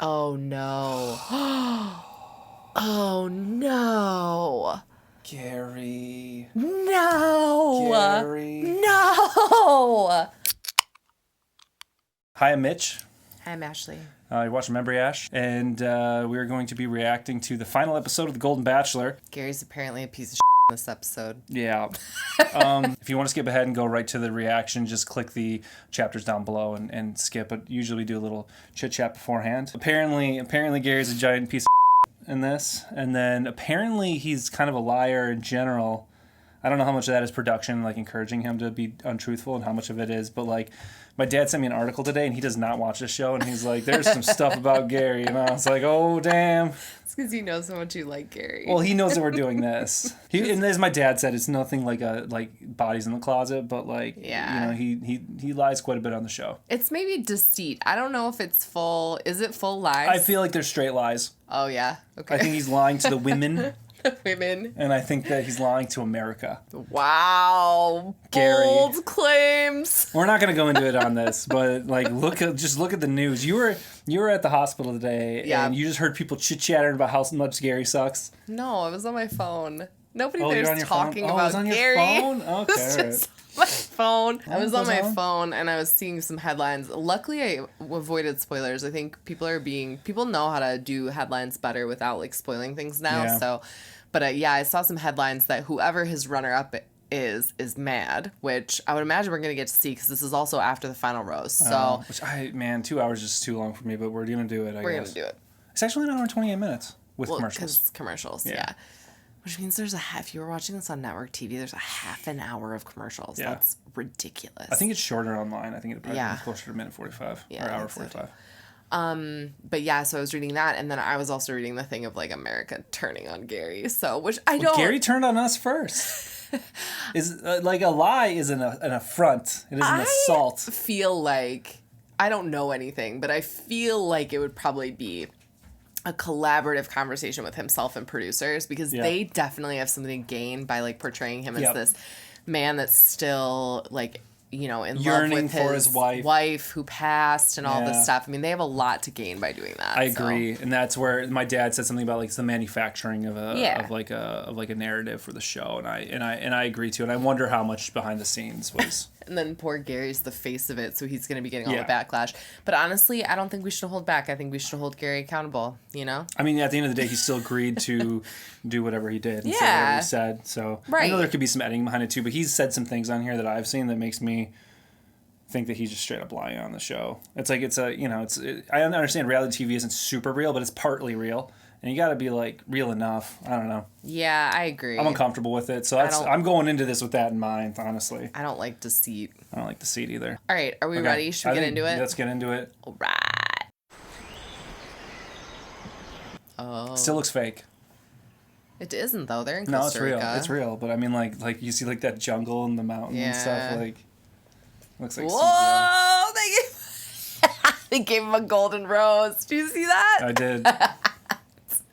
Oh, no. Oh, no. Gerry. No. Gerry. No. Hi, I'm Mitch. Hi, I'm Ashley. You're watching Remember Ash, and we're going to be reacting to the final episode of The Golden Bachelor. Gary's apparently a piece of in this episode. Yeah. If you want to skip ahead and go right to the reaction, just click the chapters down below and skip. But usually we do a little chit-chat beforehand. Apparently Gary's a giant piece of in this, and then apparently he's kind of a liar in general. I don't know how much of that is production, like encouraging him to be untruthful, and how much of it is, but like, my dad sent me an article today, and he does not watch this show, and he's like, there's some stuff about Gerry, and I was like, oh, damn. It's because he knows how much you like Gerry. Well, he knows that we're doing this. And as my dad said, it's nothing like bodies in the closet, but like, yeah. You know, he lies quite a bit on the show. It's maybe deceit. I don't know if it's full. Is it full lies? I feel like they're straight lies. Oh, yeah. Okay. I think he's lying to the women. The women. And I think that he's lying to America. Wow. Gerry. Bold claims. We're not going to go into it on this, but like just look at the news. You were at the hospital today, and you just heard people chit-chattering about how much Gerry sucks. No, I was on my phone. Nobody there's there's talking phone? about it was on Gerry. Your phone? Okay, It was just my phone. I was on my on? phone and I was seeing some headlines. Luckily, I avoided spoilers. I think people know how to do headlines better without like spoiling things now. Yeah. So, but I saw some headlines that whoever his runner-up is mad, which I would imagine we're gonna get to see because this is also after the final rose. So, 2 hours is just too long for me, but we're gonna do it. I guess. we're gonna do it. It's actually an hour and 28 minutes with commercials. Because commercials, yeah. Which means if you were watching this on network TV, there's a half an hour of commercials. Yeah. That's ridiculous. I think it's shorter online. I think it'd probably be closer to minute 45 or hour 45. But yeah, so I was reading that, and then I was also reading the thing of like America turning on Gerry. So, which I don't. Gerry turned on us first. Is like a lie is an affront. It is an assault. I feel like I don't know anything, but I feel like it would probably be a collaborative conversation with himself and producers because they definitely have something to gain by like portraying him as this man that's still like, you know, in yearning love with for his wife who passed and all this stuff. I mean, they have a lot to gain by doing that. I agree, and that's where my dad said something about like the manufacturing of a narrative for the show, and I agree too, and I wonder how much behind the scenes was. And then poor Gary's the face of it, so he's going to be getting all the backlash. But honestly, I don't think we should hold back. I think we should hold Gerry accountable, you know? I mean, at the end of the day, he still agreed to do whatever he did and say whatever he said. So I know there could be some editing behind it too, but he's said some things on here that I've seen that makes me think that he's just straight up lying on the show. It's like I understand reality TV isn't super real, but it's partly real. And you got to be, like, real enough. I don't know. Yeah, I agree. I'm uncomfortable with it. So I'm going into this with that in mind, honestly. I don't like deceit. I don't like deceit either. All right. Are we ready? Should we get into it? Let's get into it. All right. Oh. Still looks fake. It isn't, though. They're in Costa Rica. No, it's real. It's real. But, I mean, like you see, like, that jungle and the mountain and stuff. Like, looks like CGI. They gave him a golden rose. Do you see that? I did.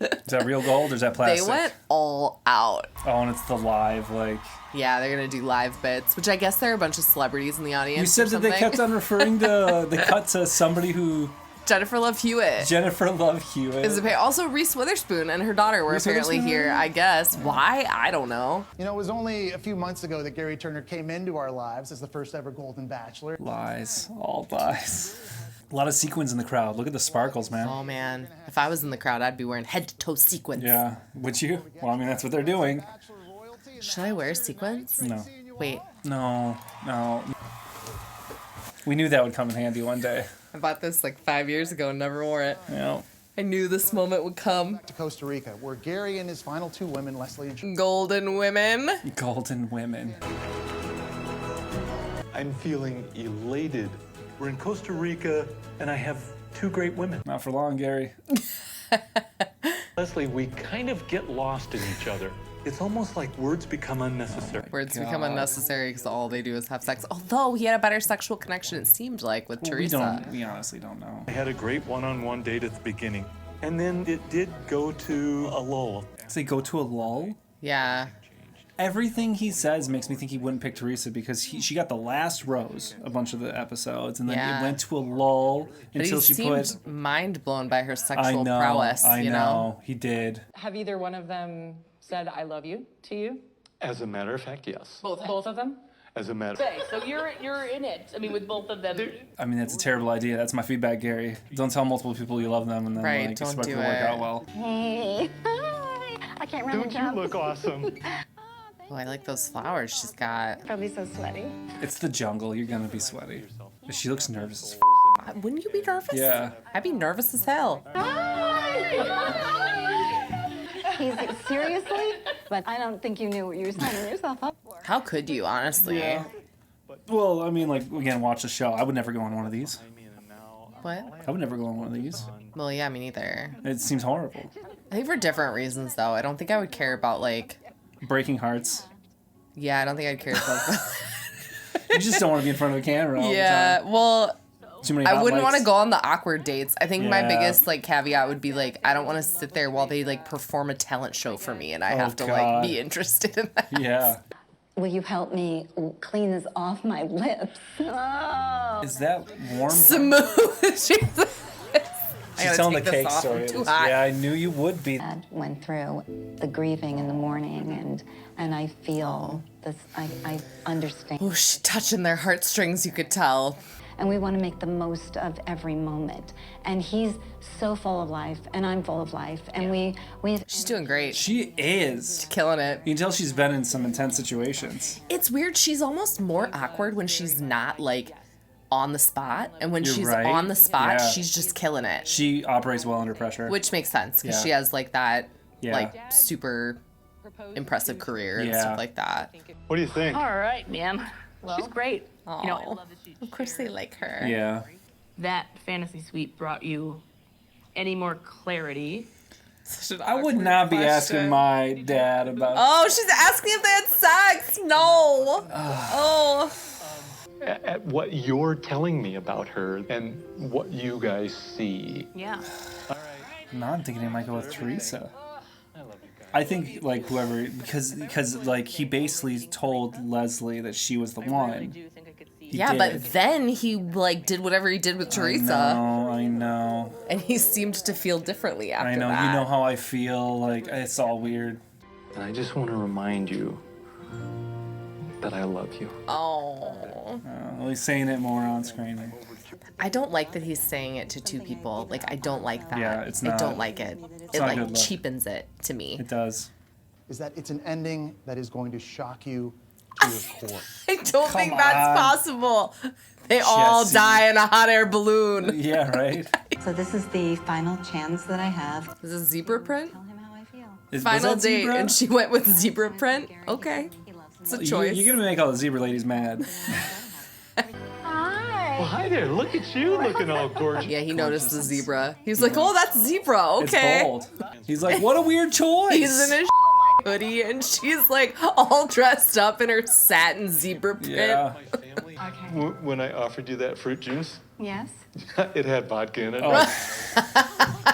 Is that real gold or is that plastic? They went all out. Oh, and it's the live, like... Yeah, they're going to do live bits, which I guess there are a bunch of celebrities in the audience. You said that they kept on referring to the cut to somebody who... Jennifer Love Hewitt. Also, Reese Witherspoon and her daughter were apparently here, I guess. Why? I don't know. You know, it was only a few months ago that Gerry Turner came into our lives as the first ever Golden Bachelor. Lies. All lies. A lot of sequins in the crowd. Look at the sparkles, man. Oh, man. If I was in the crowd, I'd be wearing head-to-toe sequins. Yeah. Would you? Well, I mean, that's what they're doing. Should I wear sequins? No. Wait. No. We knew that would come in handy one day. I bought this like 5 years ago and never wore it. Yeah. I knew this moment would come. To Costa Rica, where Gerry and his final two women, Leslie and... Golden women. Golden women. I'm feeling elated. We're in Costa Rica, and I have two great women. Not for long, Gerry. Leslie, we kind of get lost in each other. It's almost like words become unnecessary. Words become unnecessary because all they do is have sex. Although he had a better sexual connection, it seemed like, with Teresa. We honestly don't know. I had a great one-on-one date at the beginning, and then it did go to a lull. Does it go to a lull? Yeah. everything he says makes me think he wouldn't pick Teresa because she got the last rose a bunch of the episodes, and then it went to a lull until she put. Mind blown by her sexual prowess. I know. He did. Have either one of them said "I love you" to you? As a matter of fact, yes. Both of them. As a matter of Okay, so you're in it. I mean, with both of them. I mean, that's a terrible idea. That's my feedback, Gerry. Don't tell multiple people you love them and then Don't expect do it to work out well. Hey. Hi. I can't run Don't you look awesome? Oh, I like those flowers she's got. Probably so sweaty. It's the jungle. You're gonna be sweaty. She looks nervous as Wouldn't you be nervous? Yeah. I'd be nervous as hell. He's seriously? But I don't think you knew what you were signing yourself up for. How could you, honestly? Yeah. Well, I mean, like, again, watch the show. I would never go on one of these. What? I would never go on one of these. Well, yeah, me neither. It seems horrible. I think for different reasons, though. I don't think I would care about, like... Breaking hearts. Yeah, I don't think I'd care about that. You just don't want to be in front of a camera all Yeah, the time. well... Too many I hot wouldn't mics. want to go on the awkward dates. I think my Yeah. biggest like caveat would be like I don't want to sit there while they like perform a talent show for me and I have to God. like be interested in that. Yeah. Will you help me clean this off my lips? Oh. Is that warm? Smooth. She's telling the cake story. Too hot. Yeah, I knew you would be. Dad went through the grieving in the morning, and I feel this. I understand. Oh, she's touching their heartstrings. You could tell. And we want to make the most of every moment. And he's so full of life, and I'm full of life, and we. She's doing great. She is. Killing it. You can tell she's been in some intense situations. It's weird. She's almost more awkward when she's not like on the spot, and when You're she's right. on the spot, Yeah. she's just killing it. She operates well under pressure. Which makes sense because Yeah. she has like that Yeah. like super impressive career and Yeah. stuff like that. What do you think? All right, ma'am. She's great. Aw. You know, Of course they like her. Yeah. that fantasy suite brought you any more clarity? I would not be asking my dad about. Oh, she's asking if they had sex. No. Oh. At what you're telling me about her and what you guys see. Yeah. No, I'm thinking he might go with Teresa. I think like whoever because like he basically told Leslie that she was the one. He Yeah, did. but then he like did whatever he did with Teresa, I know. and he seemed to feel differently after I know. that. You know how I feel. Like it's all weird. And I just want to remind you that I love you. Oh. Well, he's saying it more on screen. I don't like that he's saying it to two people. Like I don't like that. Yeah, it's I not- don't like it. It not a like good look. cheapens it to me. It does. Is that it's an ending that is going to shock you to your core. I don't think on. that's possible. They all Jessy. die in a hot air balloon. Yeah, right. So this is the final chance that I have. Is this zebra print? Tell him how I feel. Was Final that date, zebra? and she went with zebra print. Okay, He loves it's a me. choice. You're gonna make all the zebra ladies mad. Well, hi there. Look at you looking all gorgeous. Yeah, he noticed the zebra. He was like, "Oh, that's zebra." Okay. It's bold. He's like, what a weird choice. He's in his hoodie, and she's like all dressed up in her satin zebra print. Yeah. When I offered you that fruit juice, Yes. it had vodka in it. Oh.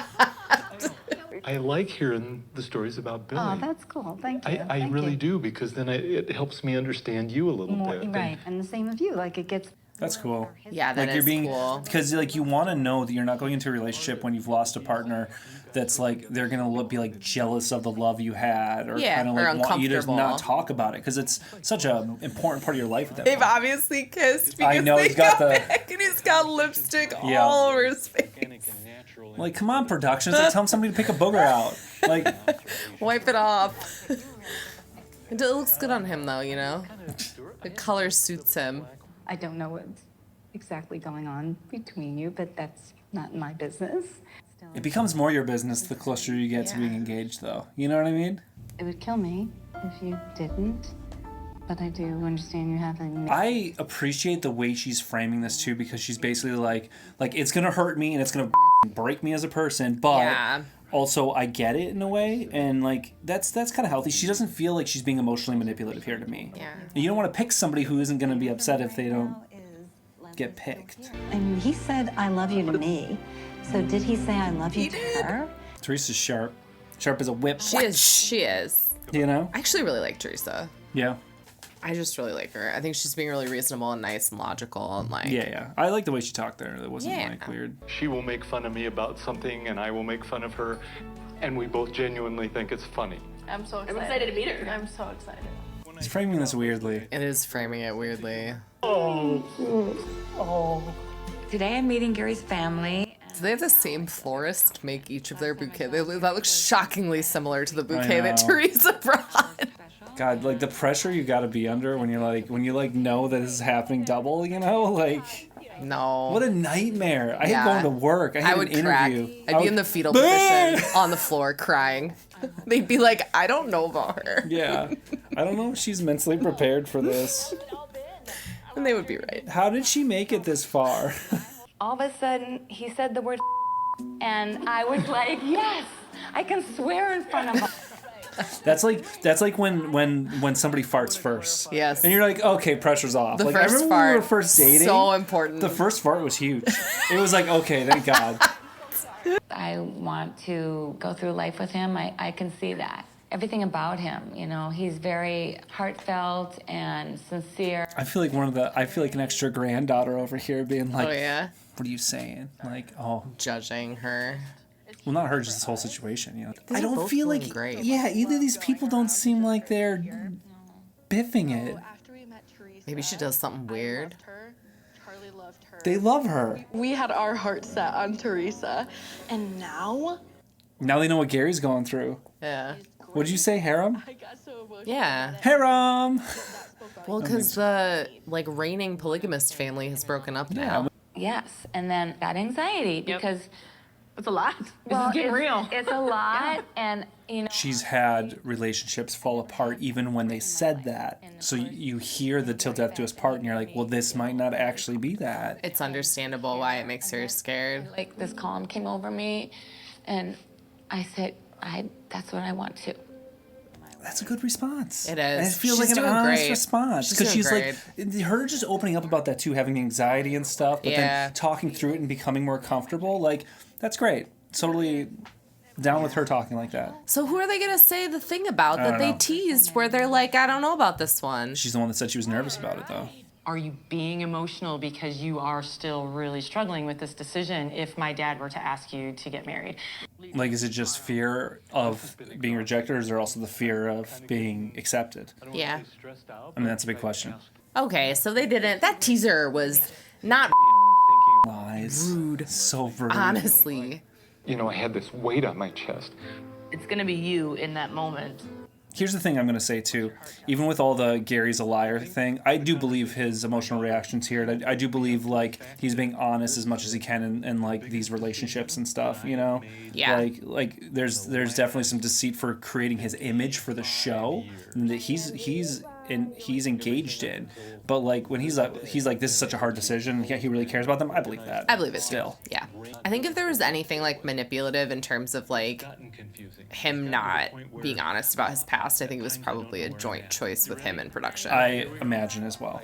I like hearing the stories about Billy. Oh, that's cool. Thank you. I Thank really you. do, because then it helps me understand you a little More, bit. right, and the same of you. Like it gets. That's cool. Yeah, that Like you're is being, cool. because like you want to know that you're not going into a relationship when you've lost a partner that's like they're gonna be like jealous of the love you had or Yeah, kind of or like want you to uncomfortable. not talk about it because it's such an important part of your life at that They've point. obviously kissed because I know, they he's got got the- back and he's got lipstick Yeah. all over his face. Like, come on, productions, like, tell somebody to pick a booger out. Like, Wipe it off. It looks good on him though, you know. The color suits him. I don't know what's exactly going on between you, but that's not my business. Still, it becomes more your business the closer you get to being engaged, though. You know what I mean? it would kill me if you didn't. But I do understand you having. I appreciate the way she's framing this too, because she's basically like it's gonna hurt me and it's gonna break me as a person, but Yeah. also I get it in a way, and like that's kind of healthy. She doesn't feel like she's being emotionally manipulative here to me. Yeah. And you don't want to pick somebody who isn't gonna be upset if they don't get picked. And he said, "I love you" to me. So did he say, "I love you" He to did. her? Teresa's sharp as a whip. She is. You know? I actually really like Teresa. Yeah. I just really like her. I think she's being really reasonable and nice and logical and like. Yeah. I like the way she talked there. It wasn't Yeah. like weird. She will make fun of me about something, and I will make fun of her, and we both genuinely think it's funny. I'm so excited. I'm excited to meet her. I'm so excited. He's framing this weirdly. It is framing it weirdly. Today I'm meeting Gerry's family. Do they have the same florist make each of their bouquet? That looks shockingly similar to the bouquet that Teresa brought. God, like the pressure you gotta be under when you know that this is happening double, you know? Like, No. what a nightmare. I hate going to work. I hate would an interview. I'd be in the fetal position on the floor crying. They'd be like, I don't know about her. Yeah. I don't know if she's mentally prepared for this. And they would be right. How did she make it this far? All of a sudden, he said the word and I was like, yes, I can swear in front of him. That's like when somebody farts first. Yes. And you're like, okay, pressure's off. The like, first I remember fart, when we were first dating. so important. The first fart was huge. It was like, okay, thank God. I want to go through life with him. I can see that. Everything about him, you know, he's very heartfelt and sincere. I feel like an extra granddaughter over here being like, Oh yeah. what are you saying? Like, oh, Judging her. well, not her, just this whole situation, you know. These I are don't both feel doing like, great. yeah, either of these people don't seem like they're biffing it. Maybe she does something weird. Charlie loved her. They love her. We had our heart set on Teresa, and now Now they know what Gary's going through. Yeah. What'd you say, harem? I got so emotional. Yeah. Harem! Well, because the like reigning polygamist family has broken up now. Yes, and then that anxiety because It's a lot. well, This is getting it's, real. it's a lot, and you know. She's had relationships fall apart even when they said that. So you hear the till death do us part and you're like, well, this might not actually be that. It's understandable why it makes her scared. Like this calm came over me, and I said, that's what I want to. That's a good response. It is. And it feels She's like an doing honest great. response. She's Because doing she's like, her just opening up about that too, having anxiety and stuff, but Yeah. then talking through it and becoming more comfortable. Like, that's great. Totally down with her talking like that. So who are they gonna say the thing about that don't they know. teased where they're like, I don't know about this one? She's the one that said she was nervous about it, though. Are you being emotional because you are still really struggling with this decision if my dad were to ask you to get married? Like, is it just fear of being rejected, or is there also the fear of being accepted? Yeah. I mean, that's a big question. Okay, so they didn't. That teaser was not Lies. rude. So rude. Honestly. You know, I had this weight on my chest. It's gonna be you in that moment. Here's the thing I'm going to say, too. Even with all the Gary's a liar thing, I do believe his emotional reactions here. And I do believe, like, he's being honest as much as he can in like, these relationships and stuff, you know? Yeah. Like there's definitely some deceit for creating his image for the show that he's engaged in. But, like, when he's like, this is such a hard decision, he really cares about them, I believe that. I believe it still. too. Yeah. I think if there was anything like manipulative in terms of like him not being honest about his past, I think it was probably a joint choice with him in production. I imagine as well.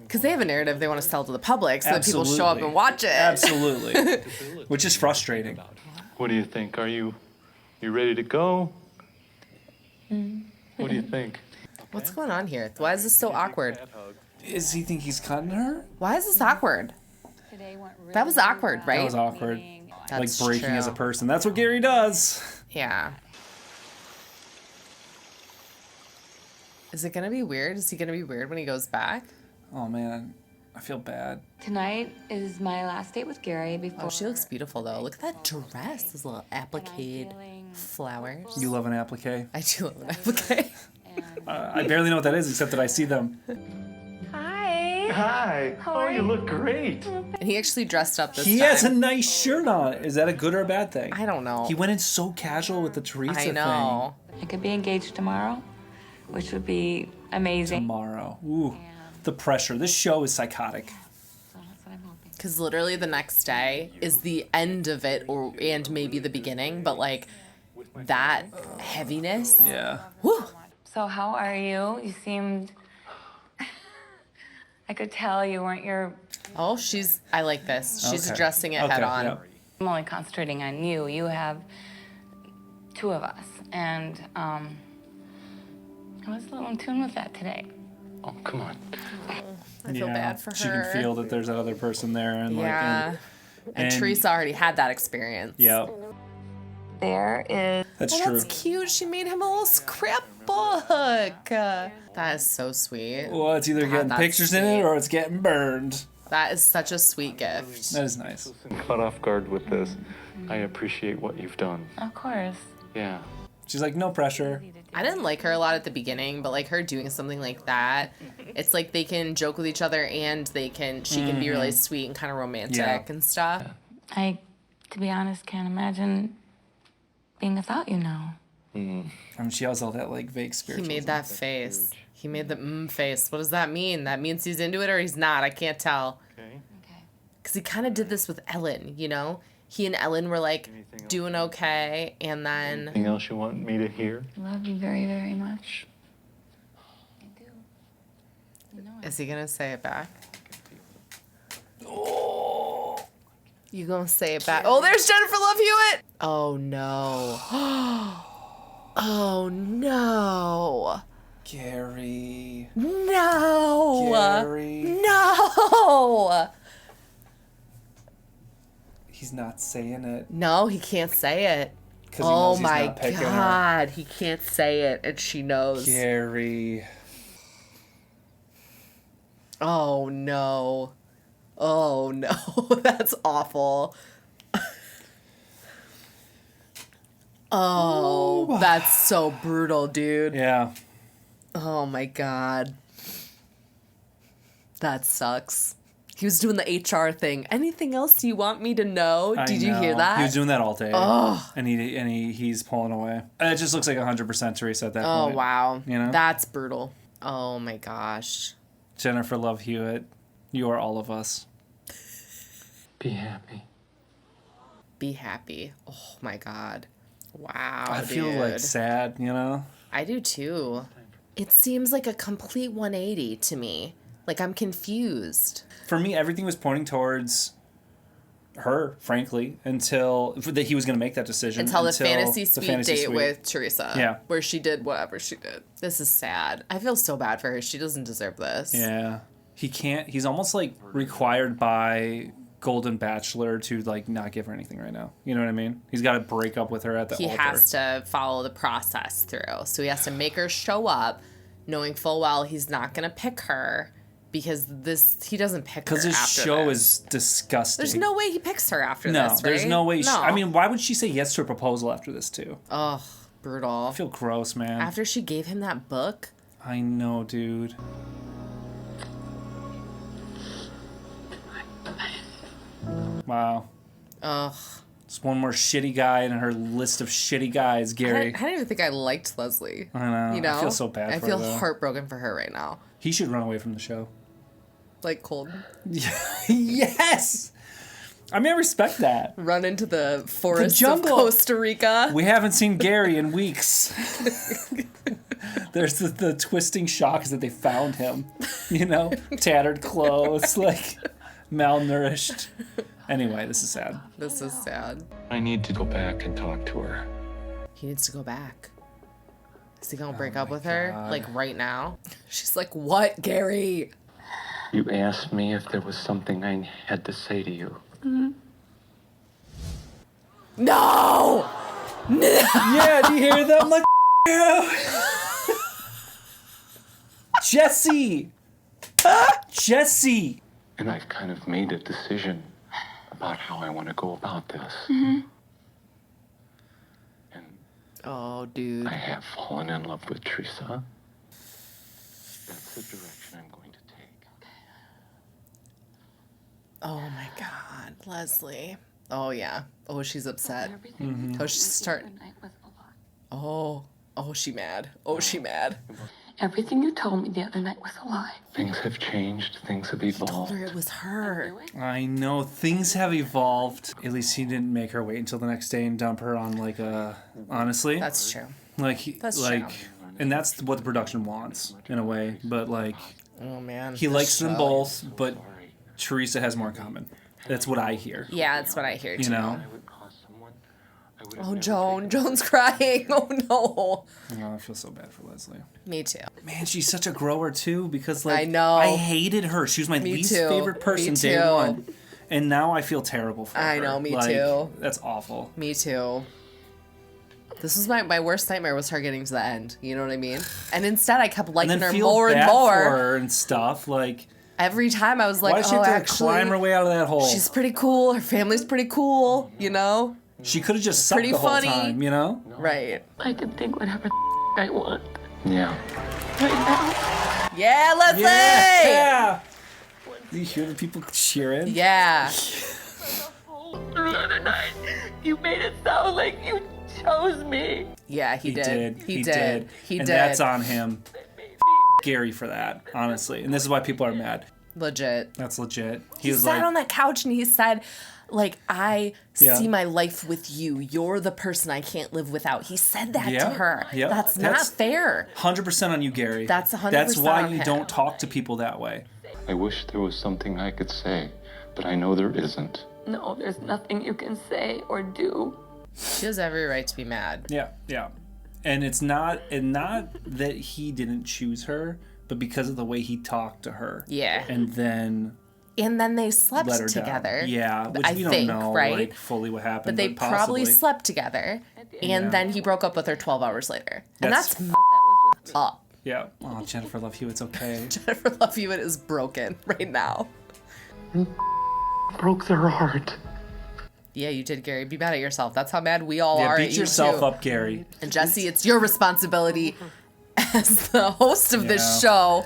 Because they have a narrative they want to sell to the public so that people show up and watch it. Absolutely. Which is frustrating. What do you think? Are you ready to go? What do you think? What's going on here? Why is this so awkward? Does he think he's cutting her? Why is this awkward? That was awkward, right? That was awkward. That's like breaking true. as a person. That's what Gerry does. Yeah. Is it gonna be weird? Is he gonna be weird when he goes back? Oh man, I feel bad. Tonight is my last date with Gerry before. Oh, she looks beautiful though. Look at that dress. Those little applique flowers. You love an applique? I do love an applique. I barely know what that is except that I see them. Hi. Hi. Oh, you look great. And he actually dressed up this He time. has a nice shirt on. Is that a good or a bad thing? I don't know. He went in so casual with the Teresa I know. I could be engaged tomorrow, which would be amazing. thing. Tomorrow. Ooh. The pressure. This show is psychotic. So that's what I'm hoping. Because literally the next day is the end of it, and maybe the beginning, but like that heaviness. Yeah. Whew. So how are you? You seemed. I could tell you weren't your. Oh, I like this. She's Okay. addressing it Okay, head on. yeah. I'm only concentrating on you. You have two of us. And I was a little in tune with that today. Oh, come on. I feel bad for her. She can feel that there's that other person there. And Yeah. And Teresa already had that experience. Yeah. There is... That's true. That's cute. She made him a little scrapbook. That is so sweet. Well, it's either getting that's pictures in it or it's getting burned. That is such a sweet gift. That is nice. Caught off guard with this. I appreciate what you've done. Of course. Yeah. She's like, no pressure. I didn't like her a lot at the beginning, but like her doing something like that, it's like they can joke with each other and she can be really sweet and kind of romantic and stuff. I, to be honest, can't imagine being without you now. I mean, she has all that like vague He spiritual. made that face. He made the face. What does that mean? That means he's into it or he's not. I can't tell. Okay. Because he kind of did this with Ellen, you know? He and Ellen were like doing okay, and then... Anything else you want me to hear? I love you very, very much. I do. You know it. Is he gonna say it back? Oh. You gonna say it back? Oh, there's Jennifer Love Hewitt! Oh, no. Oh, no. Gerry. No! Gerry. No! He's not saying it. No, he can't say it. 'Cause he knows Oh he's my not picking her. God, he can't say it, and she knows. Gerry. Oh no. Oh no, that's awful. Oh, that's so brutal, dude. Yeah. Oh my God. That sucks. He was doing the HR thing. Anything else you want me to know? Did you hear that? He was doing that all day. Oh. And he's pulling away. It just looks like 100% Teresa at that Oh point. wow. You know? That's brutal. Oh my gosh. Jennifer Love Hewitt, you are all of us. Be happy. Be happy. Oh my God. Wow. I feel like sad, you know? I do too. It seems like a complete 180 to me. Like I'm confused. For me, everything was pointing towards her, frankly, until that he was going to make that decision. Until the fantasy suite date with Teresa. Yeah. Where she did whatever she did. This is sad. I feel so bad for her. She doesn't deserve this. Yeah. He can't, he's almost like required by Golden Bachelor to like not give her anything right now. You know what I mean? He's got to break up with her at the altar. He has to follow the process through. So he has to make her show up knowing full well he's not going to pick her. Because he doesn't pick her because his after show this. is disgusting. There's no way he picks her after No, this, right? there's no way. No. I mean, why would she say yes to a proposal after this too? Ugh, brutal. I feel gross, man. After she gave him that book? I know, dude. Wow. Ugh. It's one more shitty guy in her list of shitty guys, Gerry. I don't even think I liked Leslie. I know. You know? I feel so bad I for feel her, though. heartbroken for her right now. He should run away from the show. Like Colton. Yes! I mean, I respect that. Run into the forests of jungle. Costa Rica. We haven't seen Gerry in weeks. There's the twisting shock is that they found him. You know? Tattered clothes, like malnourished. Anyway, this is sad. This is sad. I need to go back and talk to her. He needs to go back. Is he gonna break up with her? Like right now? She's like, what, Gerry? You asked me if there was something I had to say to you. Mm-hmm. No! No! Yeah, do you hear that? I'm like, Jessy! Jessy! And I've kind of made a decision about how I want to go about this. Mm-hmm. And Oh, dude. I have fallen in love with Teresa. That's the direction I'm going to take. Oh my God, Leslie. Oh yeah. Oh, she's upset. Mm-hmm. Oh, she's starting. Oh, she mad. Oh, she mad. Everything you told me the other night was a lie. Things have changed. Things have Told evolved. her it was her. I know, things have evolved. At least he didn't make her wait until the next day and dump her on like a... Honestly. That's true. Like, That's like, true. and that's what the production wants, in a way. But like, Oh man. he this likes them show. both, but Teresa has more in common. That's what I hear. Yeah, that's what I hear too. You know? I would cause someone. I Oh, Joan's crying. Oh, no. Oh, I feel so bad for Leslie. Me too. Man, she's such a grower, too, because, like, I know. I hated her. She was my least favorite person day one. And now I feel terrible for her. I know, me like, too. That's awful. Me too. This was my worst nightmare was her getting to the end. You know what I mean? And instead, I kept liking her more and more. For her and stuff. Like, every time I was like, why does she have to climb her way out of that hole? She's pretty cool. Her family's pretty cool. You know? She could have just sucked the whole time, you know? Right. I can think whatever I want. Yeah. Right now. Yeah, Leslie! Yeah! You hear the people cheering? Yeah. The other night, you made it sound like you chose me. Yeah, he did. He did. And that's on him. Gerry for that, honestly. And this is why people are mad. Legit. That's legit. He was sat like, on that couch and he said, like, I Yeah. see my life with you. You're the person I can't live without. He said that Yeah, to her. yeah. That's not fair. 100% on you, Gerry. That's 100% That's why on you him. don't talk to people that way. I wish there was something I could say, but I know there isn't. No, there's nothing you can say or do. She has every right to be mad. Yeah, yeah. And it's not that he didn't choose her, but because of the way he talked to her. Yeah. And then they slept let her together. down. Yeah, which I we don't think, know right? like fully what happened. But they possibly. probably slept together. And then he broke up with her 12 hours later. And that's up. Yeah. Oh, Jennifer Love Hewitt's okay. Jennifer Love Hewitt is broken right now. Broke their heart. Yeah, you did, Gerry. Be mad at yourself. That's how mad we all are at beat you yourself too. up, Gerry. And Jessy, it's your responsibility as the host of this show.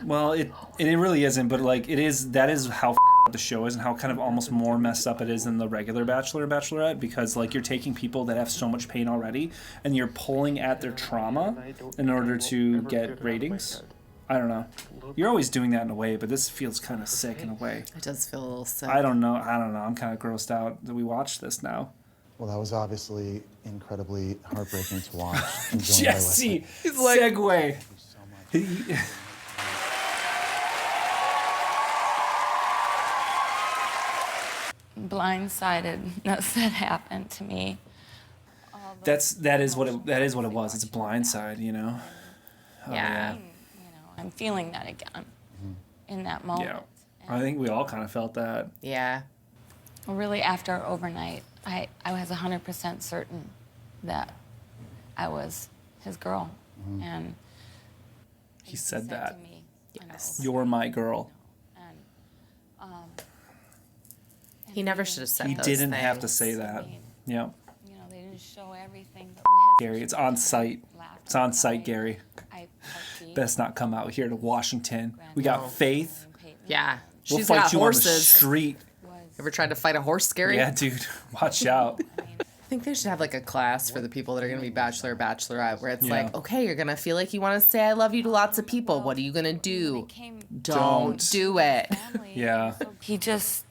Well, it really isn't, but like that is how the show is and how kind of almost more messed up it is than the regular Bachelor or Bachelorette, because like you're taking people that have so much pain already and you're pulling at their trauma in order to get ratings. I don't know. You're always doing that in a way, but this feels kind of sick in a way. It does feel a little sick. I don't know. I'm kind of grossed out that we watched this now. Well, that was obviously incredibly heartbreaking to watch. Jessy, he's like, segue. Blindsided. That happened to me. That is what it was. It's a blindside, you know. Yeah. You know, I'm feeling that again in that moment. Yeah. I think we all kind of felt that. Yeah. Well, really, after overnight, I was 100% certain that I was his girl, and he said that. To me, Yes. You're my girl. He never should have said He those didn't things. have to say that. Yeah. You know, they didn't show everything, but we had Gerry, it's on site. It's on site, Gerry. Best not come out here to Washington. We got Faith. Yeah. We'll She's fight got you horses. on the street. Ever tried to fight a horse, Gerry? Yeah, dude. Watch out. I think they should have like a class for the people that are going to be Bachelor or Bachelorette where it's Yeah. like, okay, you're going to feel like you want to say I love you to lots of people. What are you going to do? Don't do it. Yeah. He just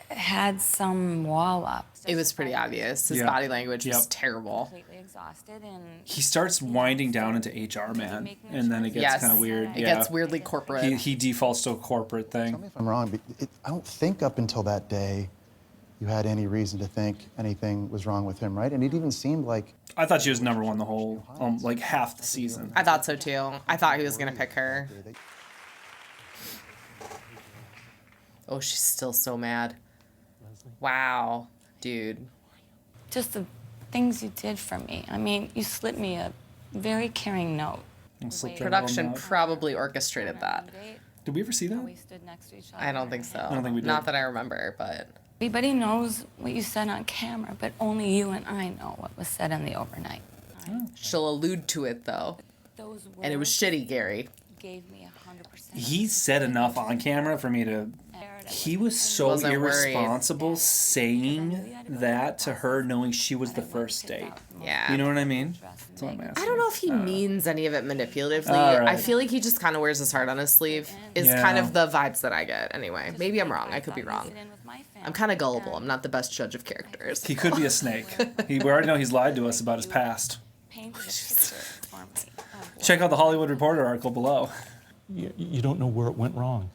had some wall up. It was pretty obvious. His Yeah. body language was Yep. terrible. Completely exhausted, and He starts winding down into HR man, and then it gets Yes. kind of weird. It Yeah. gets weirdly corporate. He defaults to a corporate Tell me thing. if I'm wrong, but I don't think up until that day you had any reason to think anything was wrong with him, right? And it even seemed like I thought she was number one the whole, like half the season. I thought so too. I thought he was going to pick her. Oh, she's still so mad. Wow, dude. just the things you did for me. I mean, you slipped me a very caring note. Production probably orchestrated that. Did we ever see that? We stood next to each other. I don't think so. I don't think we did. Not that I remember, but Everybody knows what you said on camera, but only you and I know what was said in the overnight. she'll allude to it though. Those words And it was shitty, Gerry. gave me 100%. He said enough on camera for me to. He was so Wasn't irresponsible saying that to her, knowing she was the first date. Yeah. You know what I mean? That's what I'm asking. I don't know if he means any of it manipulatively. All right. I feel like he just kind of wears his heart on his sleeve. Is Yeah. kind of the vibes that I get anyway. Maybe I'm wrong. I could be wrong. I'm kind of gullible. I'm not the best judge of characters. He could be a snake. We already know he's lied to us about his past. Check out the Hollywood Reporter article below. You don't know where it went wrong.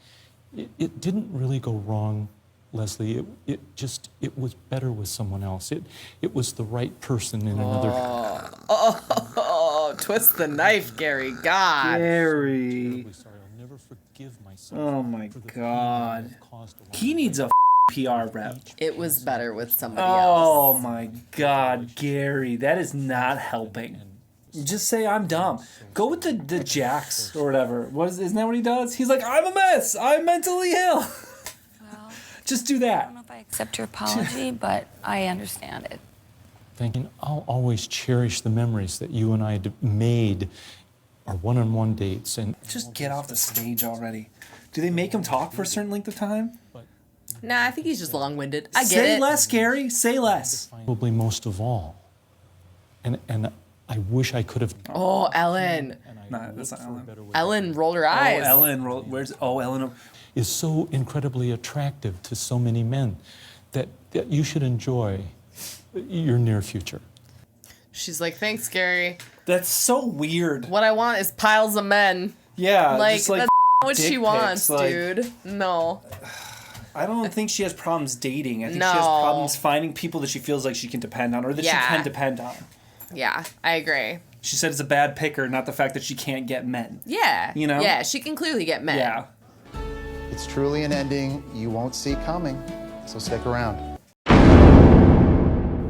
It didn't really go wrong Leslie, it was better with someone else. It was the right person in another. Oh, twist the knife, Gerry. God. Gerry. Sorry, I'll never forgive myself. Oh my God. He needs a PR rep. It was better with somebody Oh else. my God, Gerry. That is not helping. Just say I'm dumb. Go with the Jacks or whatever. Isn't that what he does? He's like, I'm a mess. I'm mentally ill. Well, just do that. I don't know if I accept your apology, but I understand it. Thinking, I'll always cherish the memories that you and I made, our one-on-one dates, and just get off the stage already. Do they make him talk for a certain length of time? Nah, I think he's just long-winded. I get Say it. less, Gerry. Say less. Probably most of all. And I wish I could have. Oh, Ellen. Nah, that's not Ellen. Ellen rolled her eyes. Oh, Ellen. Ellen. Is so incredibly attractive to so many men that you should enjoy your near future. She's like, thanks, Gerry. That's so weird. What I want is piles of men. Yeah, like just like that's what she wants, dude. No. I don't think she has problems dating. I think No. she has problems finding people that she feels like she can depend on or that she can depend on. Yeah, I agree. She said it's a bad picker, not the fact that she can't get men. Yeah. You know? Yeah, she can clearly get men. Yeah. It's truly an ending you won't see coming, so stick around.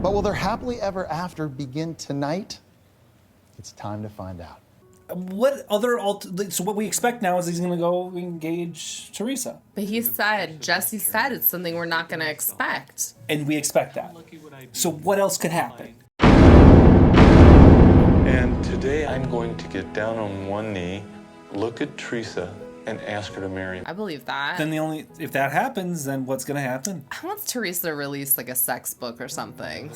But will their happily ever after begin tonight? It's time to find out. What other so what we expect now is he's going to go engage Teresa. But Jessy said it's something we're not going to expect. And we expect that. So what else could happen? And today I'm going to get down on one knee, look at Teresa, and ask her to marry me. I believe that. Then if that happens, then what's going to happen? I want Teresa to release like a sex book or something.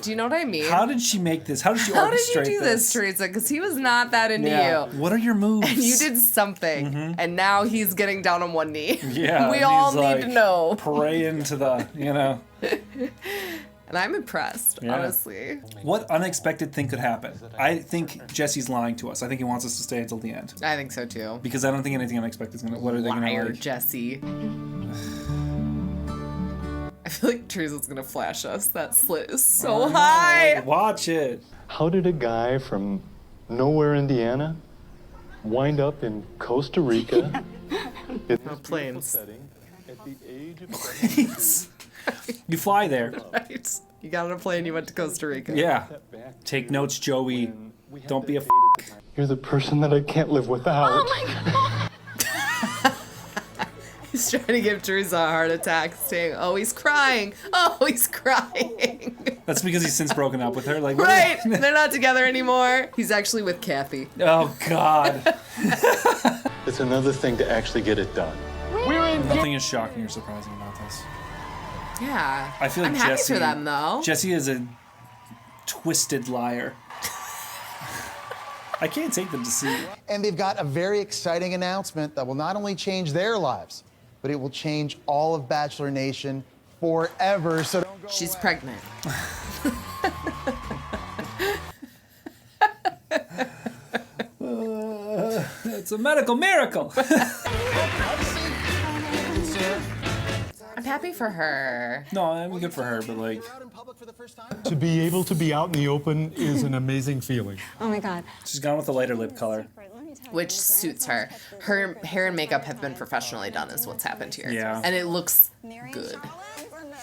Do you know what I mean? How did she make this? How did she orchestrate this? How did you do this, Teresa? Because he was not that into you. What are your moves? And you did something, and now he's getting down on one knee. Yeah. We all need to know. Praying to the, And I'm impressed, honestly. What unexpected thing could happen? I think Jesse's lying to us. I think he wants us to stay until the end. I think so too. Because I don't think anything unexpected is gonna. What are they gonna Liar, like? Jessy. I feel like Teresa's gonna flash us. That slit is so high. Watch it. How did a guy from nowhere, Indiana, wind up in Costa Rica? Planes. At the age of Planes. You fly there. Right. You got on a plane, you went to Costa Rica. Yeah. Take notes, Joey. Don't be a You're the person that I can't live without. Oh my God. He's trying to give Teresa a heart attack, saying, oh, he's crying. Oh, he's crying. That's because he's since broken up with her. Like, right. They're not together anymore. He's actually with Kathy. Oh, God. It's another thing to actually get it done. Nothing is shocking or surprising about this. Yeah. I feel like I'm happy Jessy, for them, though. Jessy is a twisted liar. I can't take them to see. And they've got a very exciting announcement that will not only change their lives, but it will change all of Bachelor Nation forever. So don't go She's away. pregnant. It's a medical miracle. I'm happy for her. No, I'm good for her, but like... To be able to be out in the open is an amazing feeling. Oh my God. She's gone with the lighter lip color. Which suits her. Her hair and makeup have been professionally done is what's happened here. Yeah. And it looks good.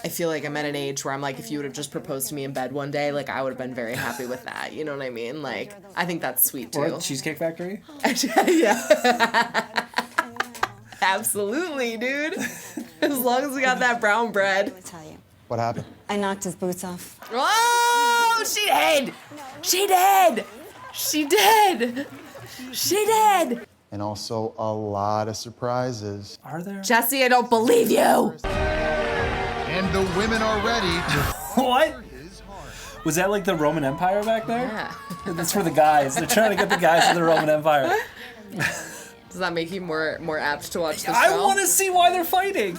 I feel like I'm at an age where I'm like, if you would have just proposed to me in bed one day, like I would have been very happy with that. You know what I mean? Like, I think that's sweet too. Or Cheesecake Factory? Yeah. Absolutely, dude. As long as we got that brown bread. What happened? I knocked his boots off. Oh, she did. She did. She did. She did. And also a lot of surprises. Are there? Jessy, I don't believe you. And the women are ready. What? Was that like the Roman Empire back there? Yeah. That's for the guys. They're trying to get the guys to the Roman Empire. Does that make you more apt to watch the show? I want to see why they're fighting.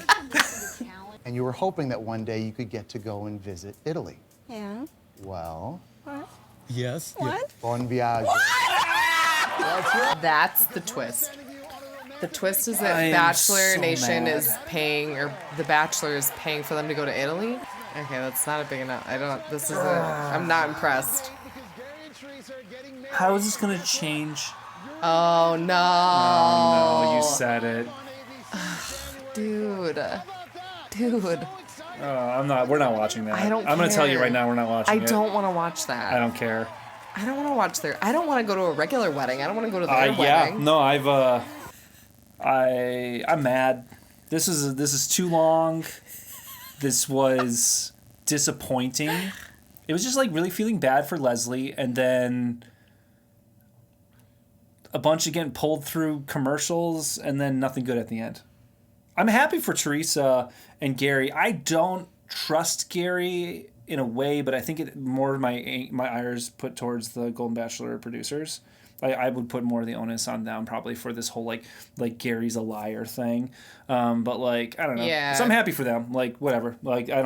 And you were hoping that one day you could get to go and visit Italy. Yeah. Well, Yes. What? bon voyage. That's the twist. The twist is that I am Bachelor so Nation mad. is paying, or the Bachelor is paying for them to go to Italy. Okay, that's not a big enough. I'm not impressed. How is this gonna change? Oh no. Oh no, you said it. Dude. I'm not. We're not watching that. I don't I'm gonna tell you care. right now, we're not watching I it. don't want to watch that. I don't care. I don't want to watch I don't want to go to a regular wedding. I don't want to go to their Yeah. wedding. No, I'm mad. This is too long. This was disappointing. It was just like really feeling bad for Leslie, and then a bunch of getting pulled through commercials, and then nothing good at the end. I'm happy for Teresa and Gerry. I don't trust Gerry in a way, but I think it more my ires put towards the Golden Bachelor producers. I would put more of the onus on them probably for this whole like Gary's a liar thing. But like, I don't know. Yeah. So I'm happy for them. Like, whatever. Like, I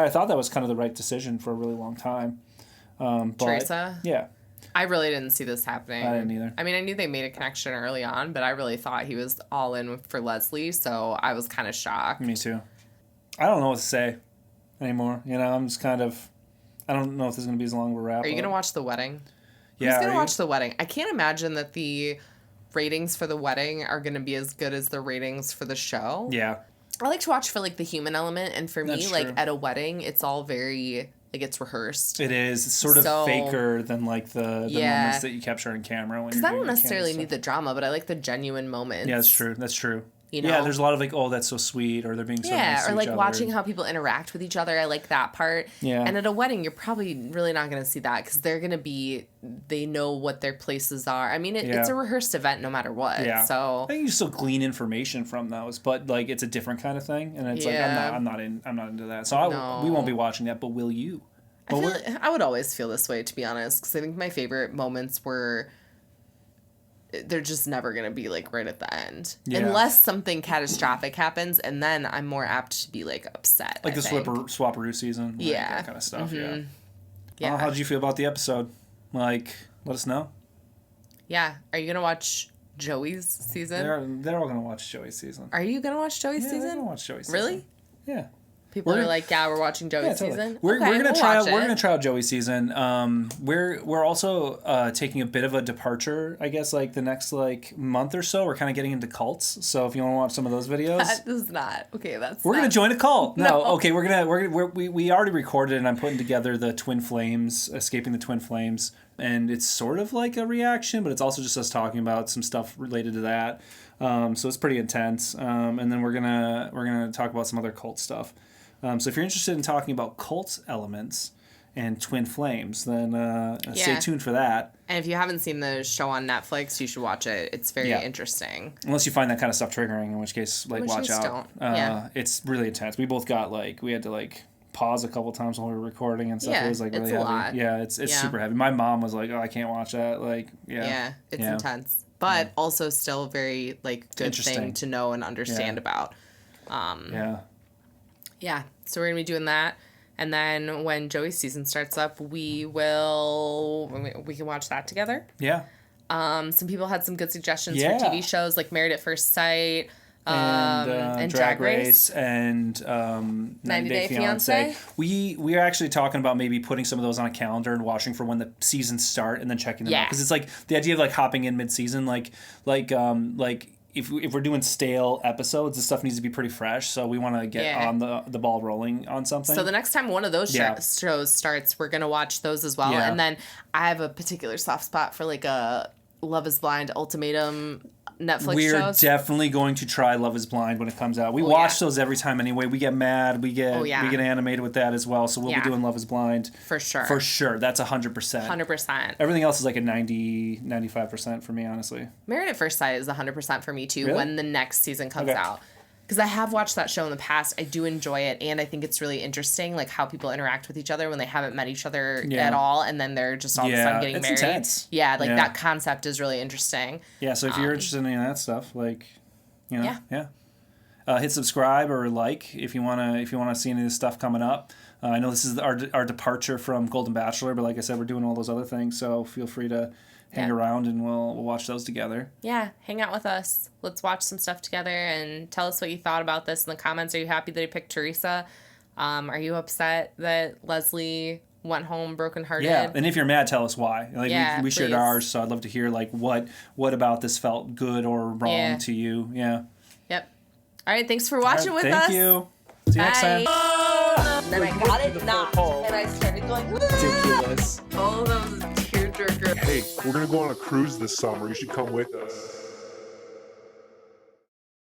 thought that was kind of the right decision for a really long time. But, Teresa? Yeah. I really didn't see this happening. I didn't either. I mean, I knew they made a connection early on, but I really thought he was all in for Leslie, so I was kind of shocked. Me too. I don't know what to say anymore. You know, I'm just kind of, I don't know if this is going to be as long of a wrap. Are you going to watch the wedding? Yeah. Who's going to watch the wedding? I can't imagine that the ratings for the wedding are going to be as good as the ratings for the show. Yeah. I like to watch for like the human element, and for That's me, like true. at a wedding, it's all very like it's rehearsed. It is. It's sort of faker than like the moments that you capture on camera. Because I don't necessarily need the drama, but I like the genuine moments. Yeah, that's true. That's true. You know? Yeah, there's a lot of like, oh, that's so sweet, or they're being so nice to or like each other. watching how people interact with each other. I like that part. Yeah. And at a wedding, you're probably really not going to see that because they're going to be, they know what their places are. I mean, it's a rehearsed event no matter what. Yeah. So I think you still glean information from those, but like it's a different kind of thing, and it's like I'm not into that. So we won't be watching that, but will you? I would always feel this way, to be honest, because I think my favorite moments were. They're just never going to be like right at the end. Yeah. Unless something catastrophic happens, and then I'm more apt to be like upset. Like the Swapperoo season. Like, Yeah. that kind of stuff, Mm-hmm. Yeah. How did you feel about the episode? Like, let us know. Yeah. Are you going to watch Joey's season? They're all going to watch Joey's season. Are you going to watch Joey's They're season? going to watch Joey's season. Really? Yeah. People are like, yeah, we're watching Joey's season. We're Okay, gonna we'll try watch out. We're it. gonna try out Joey's season. We're also taking a bit of a departure. I guess like the next like month or so, we're kind of getting into cults. So if you want to watch some of those videos, That is not okay. we're gonna join a cult. No, okay, we already recorded, and I'm putting together the Twin Flames, Escaping the Twin Flames, and it's sort of like a reaction, but it's also just us talking about some stuff related to that. So it's pretty intense. And then we're gonna talk about some other cult stuff. So if you're interested in talking about cult elements and Twin Flames, then stay tuned for that. And if you haven't seen the show on Netflix, you should watch it. It's very interesting. Unless you find that kind of stuff triggering, in which case, like, watch out. It's really intense. We both got, like, we had to, like, pause a couple times while we were recording and stuff. Yeah, It was, like, really it's heavy. a lot. Yeah, it's super heavy. My mom was like, oh, I can't watch that. Like, Yeah, it's intense. But also still very, like, good thing to know and understand about. Yeah, so we're going to be doing that. And then when Joey's season starts up, we can watch that together. Yeah. Some people had some good suggestions Yeah. for TV shows like Married at First Sight and Drag Race and 90 Day Fiancé. We are actually talking about maybe putting some of those on a calendar and watching for when the seasons start and then checking them out. Because it's like the idea of like hopping in mid-season, like if we're doing stale episodes, the stuff needs to be pretty fresh. So we want to get on the ball rolling on something. So the next time one of those shows starts, we're going to watch those as well. Yeah. And then I have a particular soft spot for like a Love is Blind Ultimatum Netflix We're shows. definitely going to try Love is Blind when it comes out. We watch those every time anyway. We get mad. We get animated with that as well. So we'll be doing Love is Blind. For sure. For sure. That's 100%. 100%. Everything else is like a 95% for me, honestly. Married at First Sight is 100% for me too. Really? When the next season comes out. Because I have watched that show in the past. I do enjoy it, and I think it's really interesting, like how people interact with each other when they haven't met each other at all, and then they're just all of a sudden getting married. Intense. Yeah, like that concept is really interesting. Yeah, so if you're interested in any of that stuff, like, you know, hit subscribe or like if you wanna see any of this stuff coming up. I know this is our departure from Golden Bachelor, but like I said, we're doing all those other things, so feel free to hang around and we'll watch those together. Yeah, hang out with us. Let's watch some stuff together and tell us what you thought about this in the comments. Are you happy that he picked Teresa? Are you upset that Leslie went home brokenhearted? Yeah, and if you're mad, tell us why. Like we shared please. ours, so I'd love to hear like what about this felt good or wrong to you. Yeah. Yep. All right, thanks for watching with us. Thank you. See you next time. And then I got it knocked, and I started going, ridiculous. All those tearjerkers. Hey, we're gonna go on a cruise this summer. You should come with us.